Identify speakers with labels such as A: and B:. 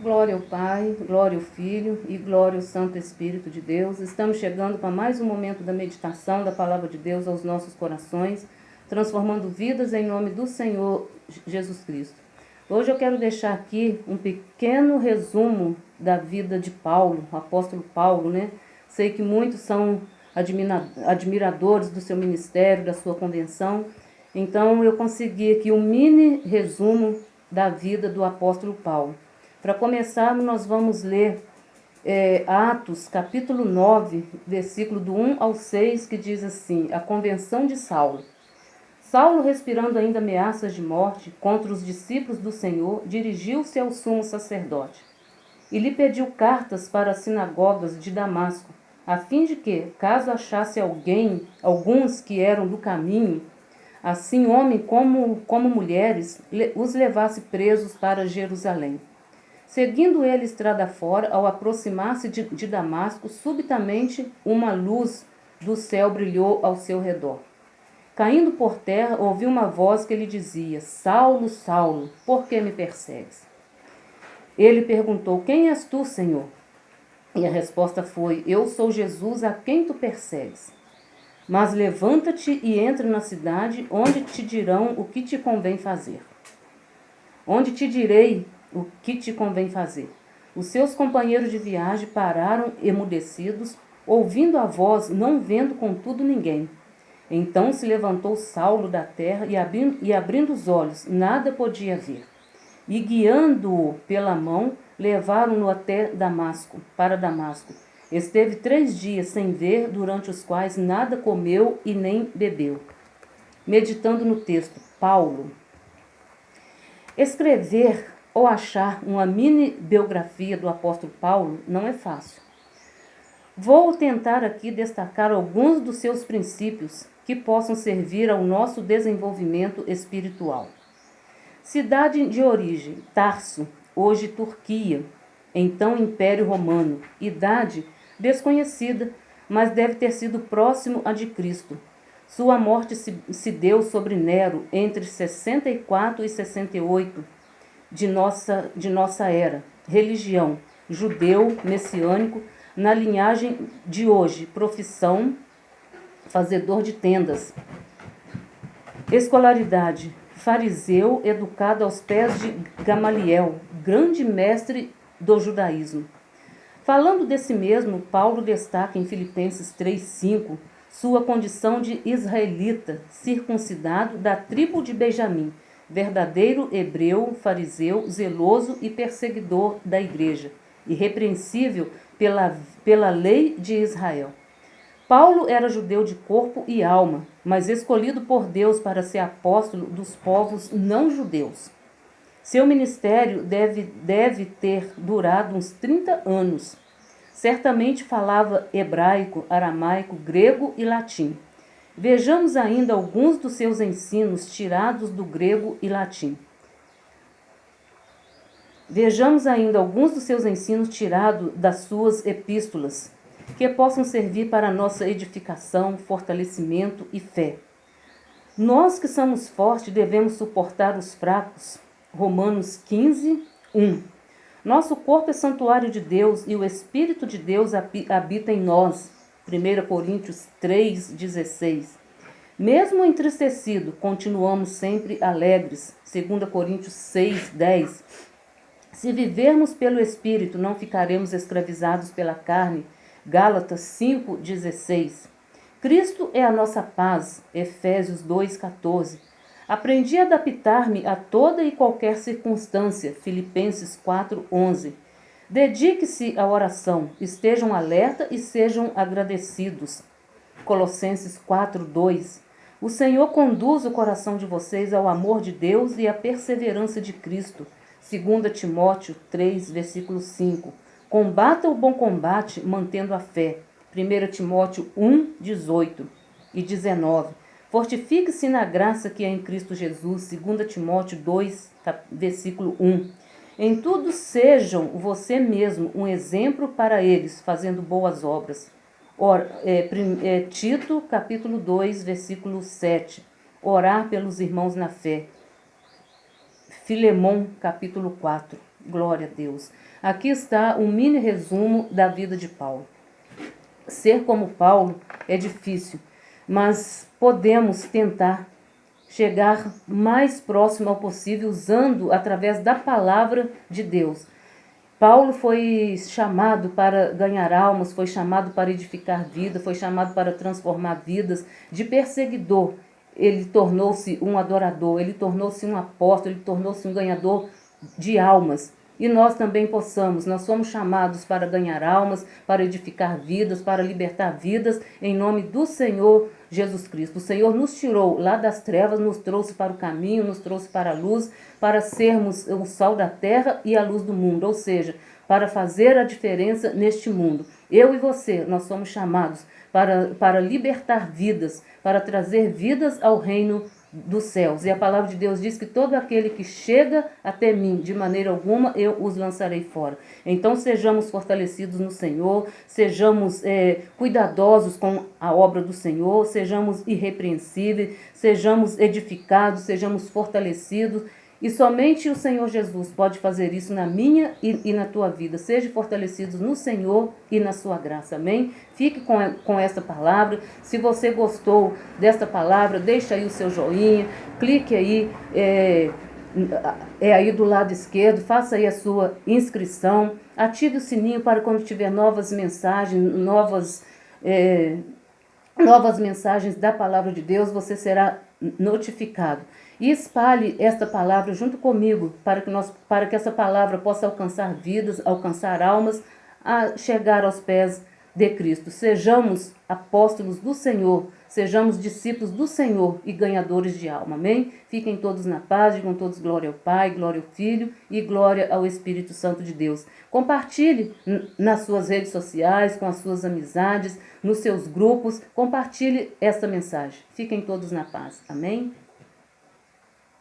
A: Glória ao Pai, glória ao Filho e glória ao Santo Espírito de Deus. Estamos chegando para mais um momento da meditação da Palavra de Deus aos nossos corações, transformando vidas em nome do Senhor Jesus Cristo. Hoje eu quero deixar aqui um pequeno resumo da vida de Paulo, o apóstolo Paulo, né? Sei que muitos são admiradores do seu ministério, da sua convenção, então eu consegui aqui um mini resumo da vida do apóstolo Paulo. Para começarmos, nós vamos ler Atos, capítulo 9, versículo do 1 ao 6, que diz assim: a convenção de Saulo. Saulo, respirando ainda ameaças de morte contra os discípulos do Senhor, dirigiu-se ao sumo sacerdote e lhe pediu cartas para as sinagogas de Damasco, a fim de que, caso achasse alguns que eram do caminho, assim homens como mulheres, os levasse presos para Jerusalém. Seguindo ele estrada fora, ao aproximar-se de Damasco, subitamente uma luz do céu brilhou ao seu redor. Caindo por terra, ouviu uma voz que lhe dizia: Saulo, Saulo, por que me persegues? Ele perguntou: Quem és tu, Senhor? E a resposta foi: Eu sou Jesus, a quem tu persegues. Mas levanta-te e entra na cidade, onde te dirão o que te convém fazer. Onde te direi o que te convém fazer. Os seus companheiros de viagem pararam emudecidos, ouvindo a voz, não vendo contudo ninguém. Então se levantou Saulo da terra e abrindo os olhos, nada podia ver. E guiando-o pela mão, levaram-no até para Damasco. Esteve 3 dias sem ver, durante os quais nada comeu e nem bebeu. Meditando no texto, Paulo. Escrever ou achar uma mini biografia do apóstolo Paulo não é fácil. Vou tentar aqui destacar alguns dos seus princípios que possam servir ao nosso desenvolvimento espiritual. Cidade de origem, Tarso, hoje Turquia, então Império Romano. Idade desconhecida, mas deve ter sido próximo a de Cristo. Sua morte se deu sobre Nero entre 64 e 68 de nossa era. Religião, judeu, messiânico, na linhagem de hoje. Profissão, fazedor de tendas. Escolaridade, fariseu, educado aos pés de Gamaliel, grande mestre do judaísmo. Falando desse mesmo, Paulo destaca em Filipenses 3:5 sua condição de israelita, circuncidado da tribo de Benjamim, verdadeiro hebreu, fariseu, zeloso e perseguidor da igreja, irrepreensível pela lei de Israel. Paulo era judeu de corpo e alma, mas escolhido por Deus para ser apóstolo dos povos não judeus. Seu ministério deve ter durado uns 30 anos. Certamente falava hebraico, aramaico, grego e latim. Vejamos ainda alguns dos seus ensinos tirados do grego e latim. Vejamos ainda alguns dos seus ensinos tirados das suas epístolas, que possam servir para a nossa edificação, fortalecimento e fé. Nós que somos fortes devemos suportar os fracos. Romanos 15:1. Nosso corpo é santuário de Deus e o Espírito de Deus habita em nós. 1 Coríntios 3:16. Mesmo entristecido, continuamos sempre alegres. 2 Coríntios 6:10. Se vivermos pelo Espírito, não ficaremos escravizados pela carne. Gálatas 5:16. Cristo é a nossa paz. Efésios 2:14. Aprendi a adaptar-me a toda e qualquer circunstância. Filipenses 4:11. Dedique-se à oração, estejam alerta e sejam agradecidos. Colossenses 4:2. O Senhor conduz o coração de vocês ao amor de Deus e à perseverança de Cristo. 2 Timóteo 3, versículo 5. Combata o bom combate, mantendo a fé. 1 Timóteo 1:18 e 19. Fortifique-se na graça que é em Cristo Jesus. 2 Timóteo 2, versículo 1. Em tudo sejam você mesmo um exemplo para eles, fazendo boas obras. Tito, capítulo 2, versículo 7. Orar pelos irmãos na fé. Filemão, capítulo 4. Glória a Deus. Aqui está um mini resumo da vida de Paulo. Ser como Paulo é difícil, mas podemos tentar chegar mais próximo ao possível usando através da palavra de Deus. Paulo foi chamado para ganhar almas, foi chamado para edificar vida, foi chamado para transformar vidas. De perseguidor, ele tornou-se um adorador, ele tornou-se um apóstolo, ele tornou-se um ganhador de almas. E nós também nós somos chamados para ganhar almas, para edificar vidas, para libertar vidas, em nome do Senhor Jesus Cristo. O Senhor nos tirou lá das trevas, nos trouxe para o caminho, nos trouxe para a luz, para sermos o sal da terra e a luz do mundo, ou seja, para fazer a diferença neste mundo. Eu e você, nós somos chamados para libertar vidas, para trazer vidas ao reino dos céus. E a palavra de Deus diz que todo aquele que chega até mim, de maneira alguma, eu os lançarei fora. Então sejamos fortalecidos no Senhor, sejamos cuidadosos com a obra do Senhor, sejamos irrepreensíveis, sejamos edificados, sejamos fortalecidos. E somente o Senhor Jesus pode fazer isso na minha e na tua vida. Seja fortalecidos no Senhor e na sua graça. Amém? Fique com esta palavra. Se você gostou desta palavra, deixa aí o seu joinha. Clique aí, aí do lado esquerdo. Faça aí a sua inscrição. Ative o sininho para quando tiver novas mensagens, novas mensagens da palavra de Deus, você será notificado. E espalhe esta palavra junto comigo, para que essa palavra possa alcançar vidas, alcançar almas, a chegar aos pés de Cristo. Sejamos apóstolos do Senhor, sejamos discípulos do Senhor e ganhadores de alma. Amém? Fiquem todos na paz, digam todos glória ao Pai, glória ao Filho e glória ao Espírito Santo de Deus. Compartilhe nas suas redes sociais, com as suas amizades, nos seus grupos. Compartilhe esta mensagem. Fiquem todos na paz. Amém?